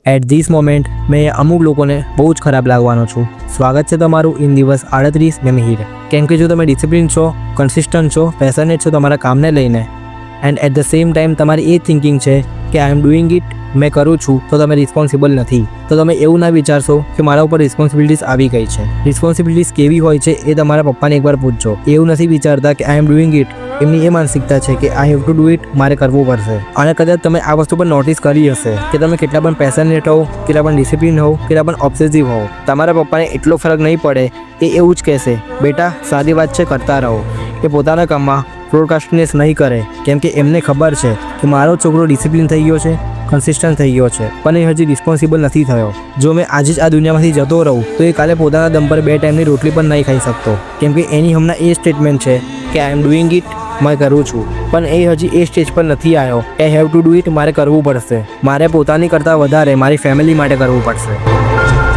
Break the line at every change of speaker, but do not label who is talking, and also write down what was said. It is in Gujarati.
એટ ધીસ મોમેન્ટ મેં અમુક લોકોને બહુ જ ખરાબ લાગવાનો છું. સ્વાગત છે તમારું ઇન દિવસ 38 મેં મિહિર. કેમ કે જો તમે ડિસિપ્લિન છો, કન્સિસ્ટન્ટ છો, પેશનેટ છો તમારા કામને લઈને, and at the same time તમારી એ થિંકિંગ છે કે આઈ એમ ડુઈંગ ઇટ, મેં કરું છું, તો તમે રિસ્પોન્સિબલ નથી. તો તમે એવું ના વિચારશો કે મારા ઉપર રિસ્પોન્સિબિલિટીઝ આવી ગઈ છે. રિસ્પોન્સિબિલિટીઝ કેવી હોય છે એ તમારા પપ્પાને એકવાર પૂછજો. એવું નથી વિચારતા કે આઈ એમ ડુઈંગ ઇટ. એમની એ માનસિકતા છે કે I have to do it, મારે કરવું પડશે. અને કદાચ તમે આ વસ્તુ પર નોટિસ કરી હશે કે તમે કેટલા પણ પેશનેટ હો, કેટલા પણ ડિસિપ્લિન હો, કેટલા પણ ઓબ્સેસિવ હો, તમારા પપ્પાને એટલો ફરક નહીં પડે. એ એવું જ કહેશે, બેટા સારી વાત છે, કરતા રહો. એ પોતાના કામમાં પ્રોડકાસ્ટનેસ નહીં કરે, કેમ કે એમને ખબર છે કે મારો છોકરો ડિસિપ્લિન થઈ ગયો છે, કન્સિસ્ટન્ટ થઈ ગયો છે, પણ એ હજી રિસ્પોન્સિબલ નથી થયો. જો મેં આજે જ આ દુનિયામાંથી જતો રહું તો એ કાલે પોતાના દમ પર 2 ટાઈમની રોટલી પણ નહીં ખાઈ શકતો, કેમ કે એની હમણાં એ સ્ટેટમેન્ટ છે કે આઈ એમ ડુઈંગ ઇટ, મેં કરું છું. પણ એ હજી એ સ્ટેજ પર નથી આવ્યો. I have to do it, મારે કરવું પડશે. મારે પોતાની કરતાં વધારે મારી ફેમિલી માટે કરવું પડશે.